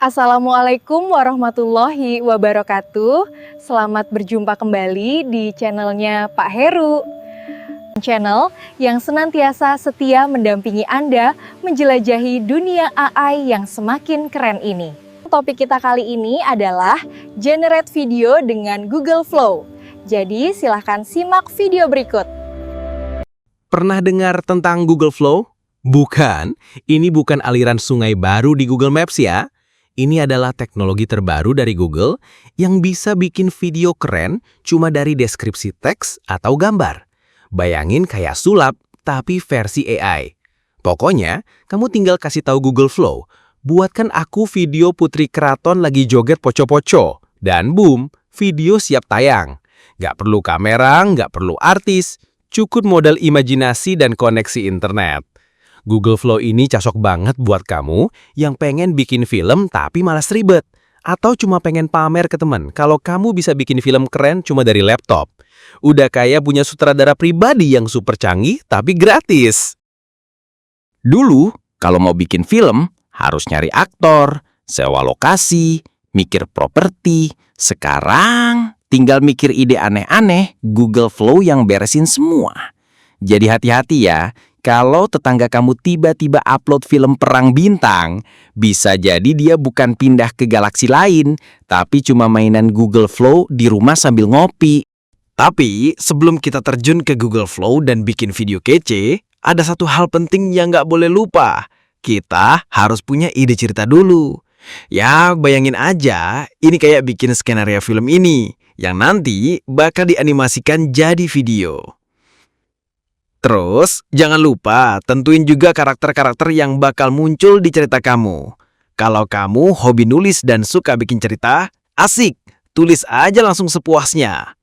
Assalamualaikum warahmatullahi wabarakatuh. Selamat berjumpa kembali di channelnya Pak Heru. Channel yang senantiasa setia mendampingi Anda menjelajahi dunia AI yang semakin keren ini. Topik kita kali ini adalah generate video dengan Google Flow. Jadi silahkan simak video berikut. Pernah dengar tentang Google Flow? Bukan, ini bukan aliran sungai baru di Google Maps ya. Ini adalah teknologi terbaru dari Google yang bisa bikin video keren cuma dari deskripsi teks atau gambar. Bayangin kayak sulap, tapi versi AI. Pokoknya, kamu tinggal kasih tahu Google Flow, buatkan aku video Putri Keraton lagi joget poco-poco. Dan boom, video siap tayang. Nggak perlu kamera, nggak perlu artis, cukup modal imajinasi dan koneksi internet. Google Flow ini cocok banget buat kamu yang pengen bikin film tapi malas ribet. Atau cuma pengen pamer ke teman kalau kamu bisa bikin film keren cuma dari laptop. Udah kayak punya sutradara pribadi yang super canggih tapi gratis. Dulu, kalau mau bikin film, harus nyari aktor, sewa lokasi, mikir properti. Sekarang, tinggal mikir ide aneh-aneh, Google Flow yang beresin semua. Jadi hati-hati ya. Kalau tetangga kamu tiba-tiba upload film perang bintang, bisa jadi dia bukan pindah ke galaksi lain, tapi cuma mainan Google Flow di rumah sambil ngopi. Tapi, sebelum kita terjun ke Google Flow dan bikin video kece, ada satu hal penting yang nggak boleh lupa. Kita harus punya ide cerita dulu. Ya, bayangin aja, ini kayak bikin skenario film ini, yang nanti bakal dianimasikan jadi video. Terus, jangan lupa tentuin juga karakter-karakter yang bakal muncul di cerita kamu. Kalau kamu hobi nulis dan suka bikin cerita, asik, tulis aja langsung sepuasnya.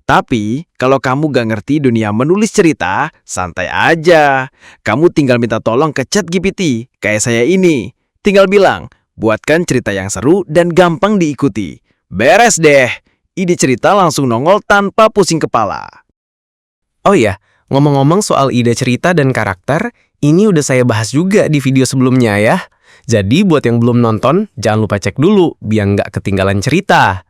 Tapi, kalau kamu gak ngerti dunia menulis cerita, santai aja. Kamu tinggal minta tolong ke ChatGPT, kayak saya ini. Tinggal bilang, buatkan cerita yang seru dan gampang diikuti. Beres deh, ide cerita langsung nongol tanpa pusing kepala. Oh iya, ngomong-ngomong soal ide cerita dan karakter, ini udah saya bahas juga di video sebelumnya ya. Jadi buat yang belum nonton, jangan lupa cek dulu biar nggak ketinggalan cerita.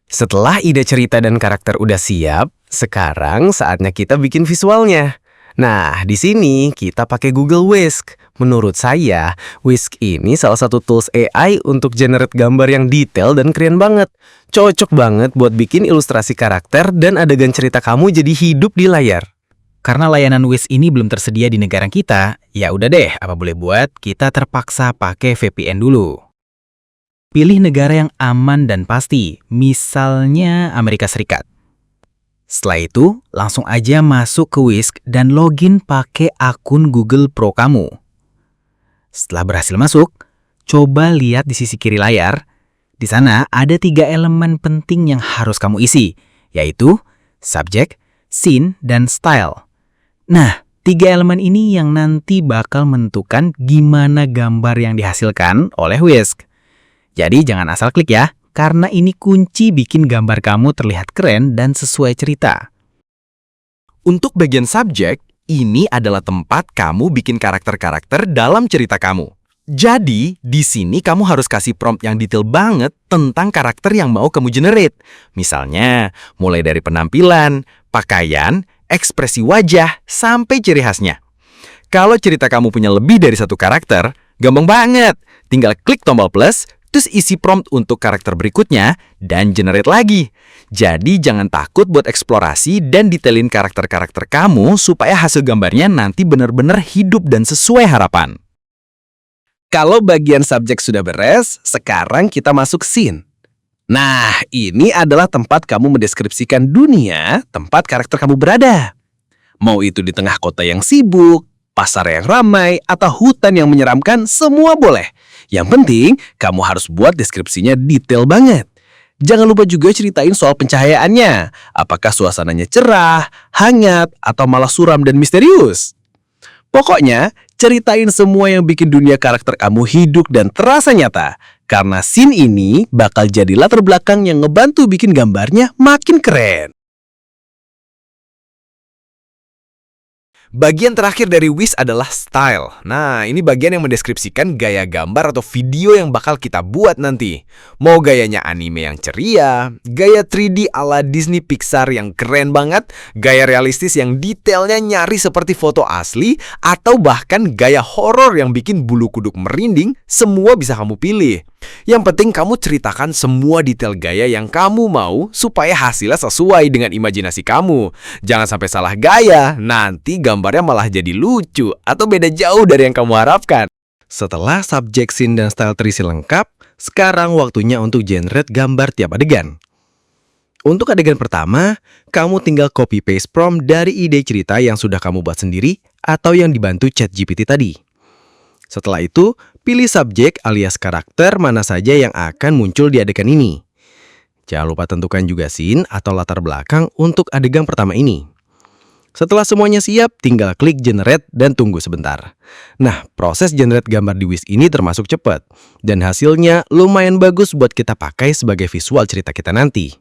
Setelah ide cerita dan karakter udah siap, sekarang saatnya kita bikin visualnya. Nah, di sini kita pakai Google Whisk. Menurut saya, Whisk ini salah satu tools AI untuk generate gambar yang detail dan keren banget. Cocok banget buat bikin ilustrasi karakter dan adegan cerita kamu jadi hidup di layar. Karena layanan Whisk ini belum tersedia di negara kita, ya udah deh, apa boleh buat, kita terpaksa pakai VPN dulu. Pilih negara yang aman dan pasti, misalnya Amerika Serikat. Setelah itu, langsung aja masuk ke Whisk dan login pakai akun Google Pro kamu. Setelah berhasil masuk, coba lihat di sisi kiri layar. Di sana ada 3 elemen penting yang harus kamu isi, yaitu subject, scene, dan style. Nah, 3 elemen ini yang nanti bakal menentukan gimana gambar yang dihasilkan oleh Whisk. Jadi jangan asal klik ya. Karena ini kunci bikin gambar kamu terlihat keren dan sesuai cerita. Untuk bagian subjek, ini adalah tempat kamu bikin karakter-karakter dalam cerita kamu. Jadi, di sini kamu harus kasih prompt yang detail banget tentang karakter yang mau kamu generate. Misalnya, mulai dari penampilan, pakaian, ekspresi wajah, sampai ciri khasnya. Kalau cerita kamu punya lebih dari satu karakter, gampang banget. Tinggal klik tombol plus, terus isi prompt untuk karakter berikutnya, dan generate lagi. Jadi jangan takut buat eksplorasi dan detailin karakter-karakter kamu supaya hasil gambarnya nanti benar-benar hidup dan sesuai harapan. Kalau bagian subjek sudah beres, sekarang kita masuk scene. Nah, ini adalah tempat kamu mendeskripsikan dunia tempat karakter kamu berada. Mau itu di tengah kota yang sibuk, pasar yang ramai, atau hutan yang menyeramkan, semua boleh. Yang penting, kamu harus buat deskripsinya detail banget. Jangan lupa juga ceritain soal pencahayaannya. Apakah suasananya cerah, hangat, atau malah suram dan misterius? Pokoknya, ceritain semua yang bikin dunia karakter kamu hidup dan terasa nyata. Karena scene ini bakal jadi latar belakang yang ngebantu bikin gambarnya makin keren. Bagian terakhir dari Wish adalah style. Nah, ini bagian yang mendeskripsikan gaya gambar atau video yang bakal kita buat nanti. Mau gayanya anime yang ceria, gaya 3D ala Disney Pixar yang keren banget, gaya realistis yang detailnya nyaris seperti foto asli, atau bahkan gaya horor yang bikin bulu kuduk merinding, semua bisa kamu pilih. Yang penting kamu ceritakan semua detail gaya yang kamu mau supaya hasilnya sesuai dengan imajinasi kamu. Jangan sampai salah gaya, nanti gambarnya malah jadi lucu atau beda jauh dari yang kamu harapkan. Setelah subjek, scene, dan style terisi lengkap, sekarang waktunya untuk generate gambar tiap adegan. Untuk adegan pertama, kamu tinggal copy-paste prompt dari ide cerita yang sudah kamu buat sendiri atau yang dibantu ChatGPT tadi. Setelah itu, pilih subjek alias karakter mana saja yang akan muncul di adegan ini. Jangan lupa tentukan juga scene atau latar belakang untuk adegan pertama ini. Setelah semuanya siap, tinggal klik generate dan tunggu sebentar. Nah, proses generate gambar di Wish ini termasuk cepat, dan hasilnya lumayan bagus buat kita pakai sebagai visual cerita kita nanti.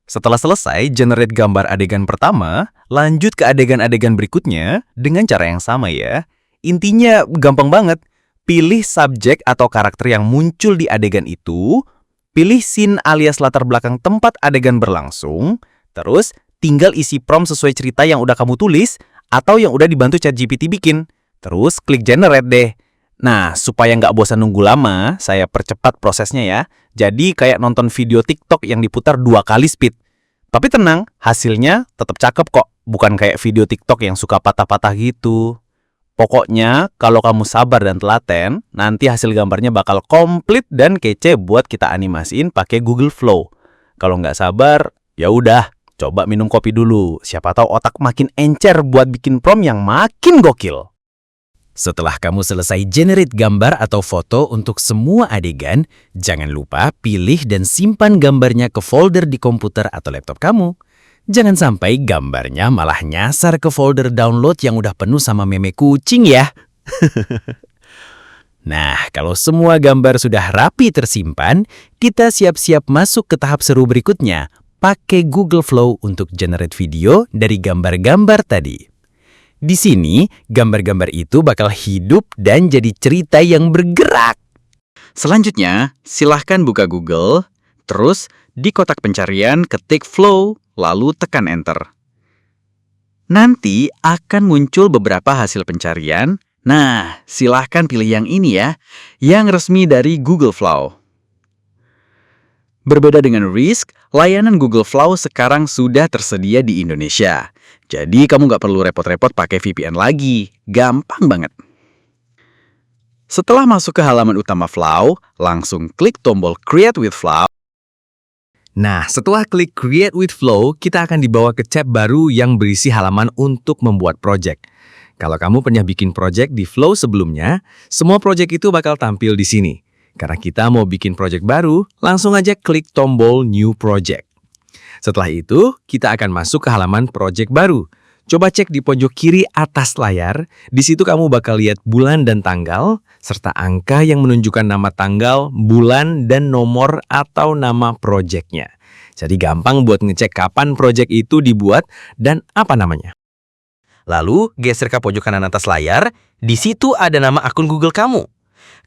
Setelah selesai generate gambar adegan pertama, lanjut ke adegan-adegan berikutnya dengan cara yang sama ya. Intinya gampang banget. Pilih subjek atau karakter yang muncul di adegan itu, pilih scene alias latar belakang tempat adegan berlangsung, terus tinggal isi prompt sesuai cerita yang udah kamu tulis atau yang udah dibantu ChatGPT bikin. Terus klik generate deh. Nah, supaya nggak bosan nunggu lama, saya percepat prosesnya ya. Jadi kayak nonton video TikTok yang diputar 2 kali speed. Tapi tenang, hasilnya tetap cakep kok. Bukan kayak video TikTok yang suka patah-patah gitu. Pokoknya, kalau kamu sabar dan telaten, nanti hasil gambarnya bakal komplit dan kece buat kita animasiin pakai Google Flow. Kalau nggak sabar, ya udah, coba minum kopi dulu. Siapa tahu otak makin encer buat bikin prompt yang makin gokil. Setelah kamu selesai generate gambar atau foto untuk semua adegan, jangan lupa pilih dan simpan gambarnya ke folder di komputer atau laptop kamu. Jangan sampai gambarnya malah nyasar ke folder download yang udah penuh sama meme kucing ya. Nah, kalau semua gambar sudah rapi tersimpan, kita siap-siap masuk ke tahap seru berikutnya. Pakai Google Flow untuk generate video dari gambar-gambar tadi. Di sini, gambar-gambar itu bakal hidup dan jadi cerita yang bergerak. Selanjutnya, silahkan buka Google, terus di kotak pencarian ketik Flow, lalu tekan Enter. Nanti akan muncul beberapa hasil pencarian. Nah, silahkan pilih yang ini ya, yang resmi dari Google Flow. Berbeda dengan Risk, layanan Google Flow sekarang sudah tersedia di Indonesia. Jadi kamu nggak perlu repot-repot pakai VPN lagi. Gampang banget. Setelah masuk ke halaman utama Flow, langsung klik tombol Create with Flow. Nah, setelah klik Create with Flow, kita akan dibawa ke tab baru yang berisi halaman untuk membuat project. Kalau kamu pernah bikin project di Flow sebelumnya, semua project itu bakal tampil di sini. Karena kita mau bikin project baru, langsung aja klik tombol New Project. Setelah itu, kita akan masuk ke halaman project baru. Coba cek di pojok kiri atas layar, di situ kamu bakal lihat bulan dan tanggal, serta angka yang menunjukkan nama tanggal, bulan, dan nomor atau nama projectnya. Jadi gampang buat ngecek kapan project itu dibuat dan apa namanya. Lalu, geser ke pojok kanan atas layar, di situ ada nama akun Google kamu.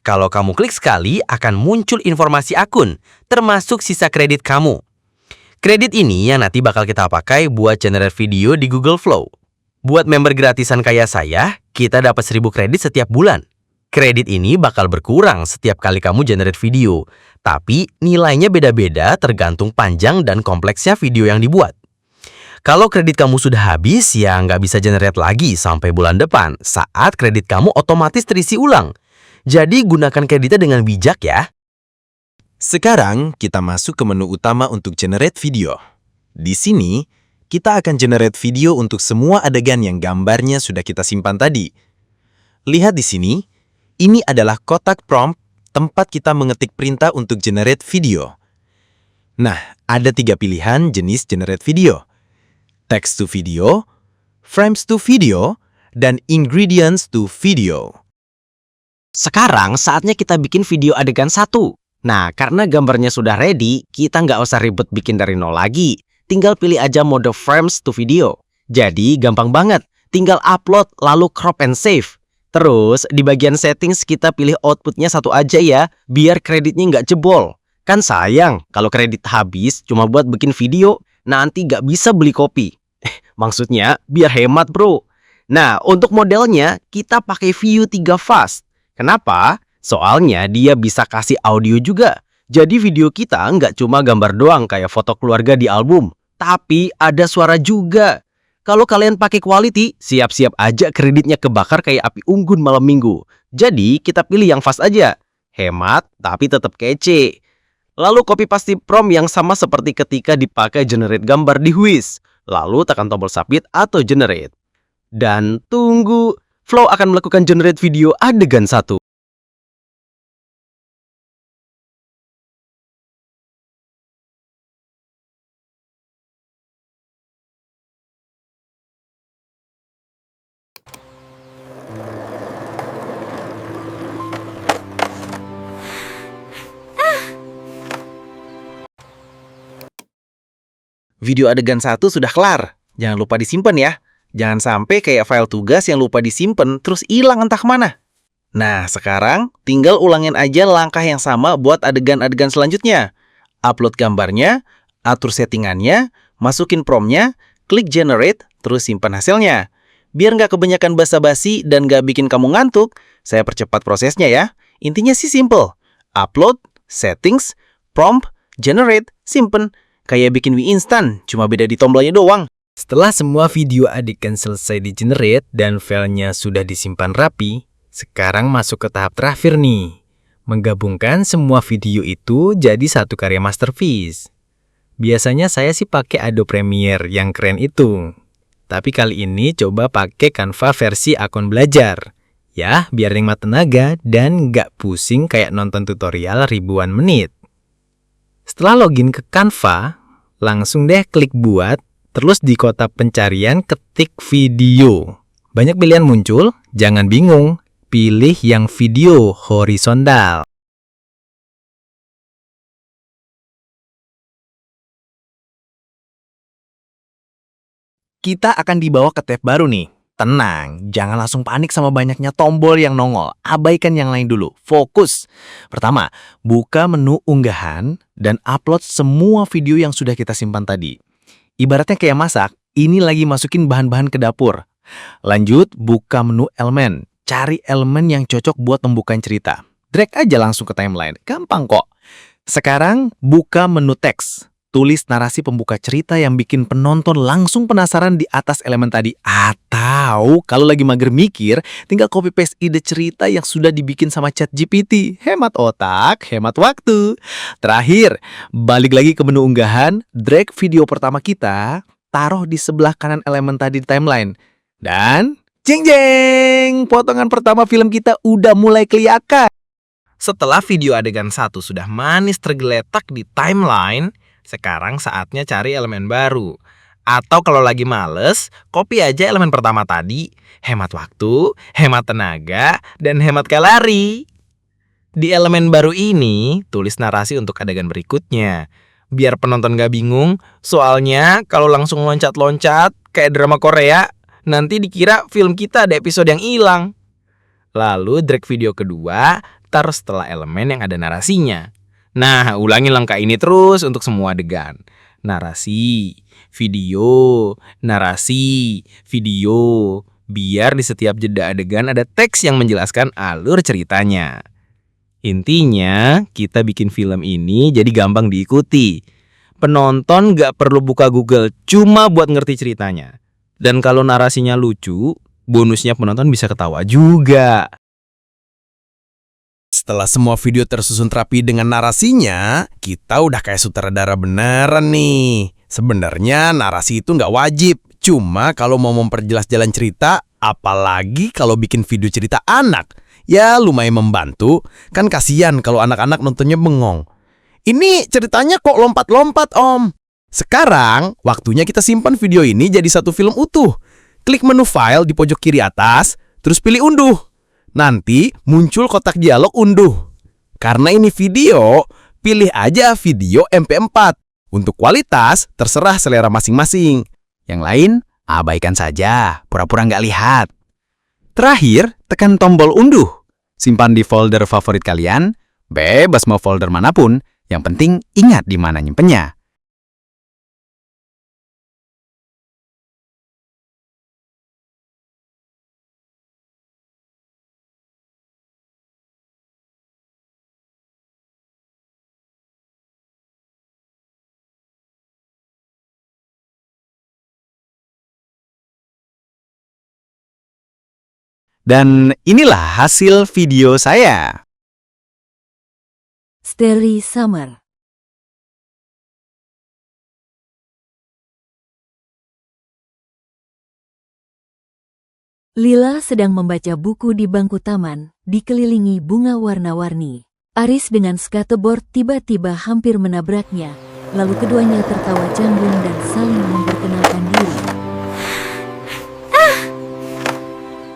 Kalau kamu klik sekali, akan muncul informasi akun, termasuk sisa kredit kamu. Kredit ini yang nanti bakal kita pakai buat generate video di Google Flow. Buat member gratisan kayak saya, kita dapat 1000 kredit setiap bulan. Kredit ini bakal berkurang setiap kali kamu generate video, tapi nilainya beda-beda tergantung panjang dan kompleksnya video yang dibuat. Kalau kredit kamu sudah habis, ya nggak bisa generate lagi sampai bulan depan, saat kredit kamu otomatis terisi ulang. Jadi gunakan kreditnya dengan bijak ya. Sekarang kita masuk ke menu utama untuk generate video. Di sini, kita akan generate video untuk semua adegan yang gambarnya sudah kita simpan tadi. Lihat di sini, ini adalah kotak prompt tempat kita mengetik perintah untuk generate video. Nah, ada 3 pilihan jenis generate video. Text to video, frames to video, dan ingredients to video. Sekarang saatnya kita bikin video adegan 1. Nah, karena gambarnya sudah ready, kita nggak usah ribet bikin dari nol lagi. Tinggal pilih aja mode frames to video. Jadi gampang banget, tinggal upload lalu crop and save. Terus di bagian settings kita pilih outputnya satu aja ya, biar kreditnya nggak jebol. Kan sayang kalau kredit habis cuma buat bikin video, nanti nggak bisa beli kopi. Maksudnya biar hemat bro. Nah untuk modelnya kita pakai View 3 Fast. Kenapa? Soalnya dia bisa kasih audio juga. Jadi video kita nggak cuma gambar doang kayak foto keluarga di album, tapi ada suara juga. Kalau kalian pakai quality, siap-siap aja kreditnya kebakar kayak api unggun malam minggu. Jadi kita pilih yang fast aja. Hemat tapi tetap kece. Lalu copy paste prompt yang sama seperti ketika dipakai generate gambar di Wish. Lalu tekan tombol submit atau generate. Dan tunggu, Flow akan melakukan generate video adegan 1. Video adegan 1 sudah kelar. Jangan lupa disimpan ya. Jangan sampai kayak file tugas yang lupa disimpan terus hilang entah kemana. Nah, sekarang tinggal ulangin aja langkah yang sama buat adegan-adegan selanjutnya. Upload gambarnya, atur settingannya, masukin promptnya, klik generate, terus simpan hasilnya. Biar nggak kebanyakan basa-basi dan nggak bikin kamu ngantuk, saya percepat prosesnya ya. Intinya sih simple. Upload, settings, prompt, generate, simpen. Kayak bikin mie instan, cuma beda di tombolnya doang. Setelah semua video adegan selesai di-generate dan filenya sudah disimpan rapi, sekarang masuk ke tahap terakhir nih. Menggabungkan semua video itu jadi satu karya masterpiece. Biasanya saya sih pakai Adobe Premiere yang keren itu. Tapi kali ini coba pakai Canva versi akun belajar. Ya, biar hemat tenaga dan nggak pusing kayak nonton tutorial ribuan menit. Setelah login ke Canva, langsung deh klik buat, terus di kotak pencarian ketik video. Banyak pilihan muncul, jangan bingung, pilih yang video horizontal. Kita akan dibawa ke tab baru nih. Tenang, jangan langsung panik sama banyaknya tombol yang nongol. Abaikan yang lain dulu. Fokus. Pertama, buka menu unggahan dan upload semua video yang sudah kita simpan tadi. Ibaratnya kayak masak, ini lagi masukin bahan-bahan ke dapur. Lanjut, buka menu elemen. Cari elemen yang cocok buat pembukaan cerita. Drag aja langsung ke timeline. Gampang kok. Sekarang, buka menu teks. Tulis narasi pembuka cerita yang bikin penonton langsung penasaran di atas elemen tadi. Atau kalau lagi mager mikir, tinggal copy paste ide cerita yang sudah dibikin sama ChatGPT. Hemat otak, hemat waktu. Terakhir, balik lagi ke menu unggahan, drag video pertama kita, taruh di sebelah kanan elemen tadi di timeline. Dan, jeng jeng, potongan pertama film kita udah mulai kelihatan. Setelah video adegan 1 sudah manis tergeletak di timeline, sekarang saatnya cari elemen baru. Atau kalau lagi males, copy aja elemen pertama tadi. Hemat waktu, hemat tenaga, dan hemat kalori. Di elemen baru ini, tulis narasi untuk adegan berikutnya. Biar penonton gak bingung, soalnya kalau langsung loncat-loncat kayak drama Korea, nanti dikira film kita ada episode yang hilang. Lalu drag video kedua, taruh setelah elemen yang ada narasinya. Nah, ulangi langkah ini terus untuk semua adegan. Narasi, video, narasi, video. Biar di setiap jeda adegan ada teks yang menjelaskan alur ceritanya. Intinya, kita bikin film ini jadi gampang diikuti. Penonton gak perlu buka Google cuma buat ngerti ceritanya. Dan kalau narasinya lucu, bonusnya penonton bisa ketawa juga. Setelah semua video tersusun rapi dengan narasinya, kita udah kayak sutradara beneran nih. Sebenarnya narasi itu nggak wajib, cuma kalau mau memperjelas jalan cerita, apalagi kalau bikin video cerita anak, ya lumayan membantu. Kan kasihan kalau anak-anak nontonnya bengong. Ini ceritanya kok lompat-lompat om. Sekarang, waktunya kita simpan video ini jadi satu film utuh. Klik menu file di pojok kiri atas, terus pilih unduh. Nanti muncul kotak dialog unduh. Karena ini video, pilih aja video MP4. Untuk kualitas, terserah selera masing-masing. Yang lain, Abaikan saja, pura-pura nggak lihat. Terakhir, tekan tombol unduh. Simpan di folder favorit kalian, bebas mau folder manapun, yang penting ingat di mana nyimpennya. Dan inilah hasil video saya. Starry Summer. Lila sedang membaca buku di bangku taman, dikelilingi bunga warna-warni. Aris dengan skateboard tiba-tiba hampir menabraknya, lalu keduanya tertawa canggung dan saling memperkenalkan diri.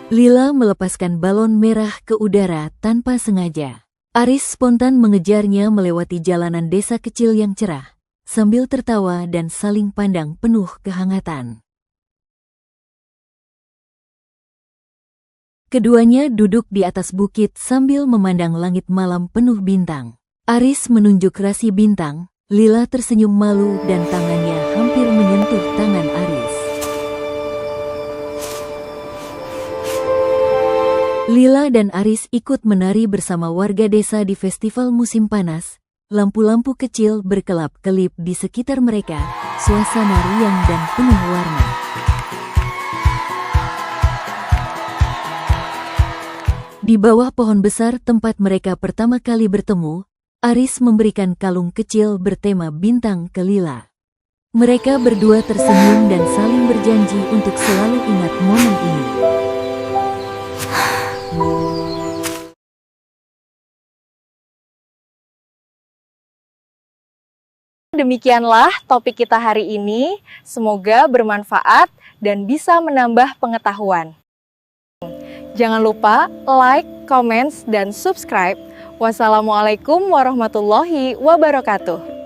Lila melepaskan balon merah ke udara tanpa sengaja. Aris spontan mengejarnya melewati jalanan desa kecil yang cerah, sambil tertawa dan saling pandang penuh kehangatan. Keduanya duduk di atas bukit sambil memandang langit malam penuh bintang. Aris menunjuk rasi bintang, Lila tersenyum malu dan tangannya hampir menyentuh tangan Aris. Lila dan Aris ikut menari bersama warga desa di festival musim panas. Lampu-lampu kecil berkelap-kelip di sekitar mereka, suasana riang dan penuh warna. Di bawah pohon besar tempat mereka pertama kali bertemu, Aris memberikan kalung kecil bertema bintang ke Lila. Mereka berdua tersenyum dan saling berjanji untuk selalu ingat momen ini. Demikianlah topik kita hari ini. Semoga bermanfaat dan bisa menambah pengetahuan. Jangan lupa like, comments, dan subscribe. Wassalamualaikum warahmatullahi wabarakatuh.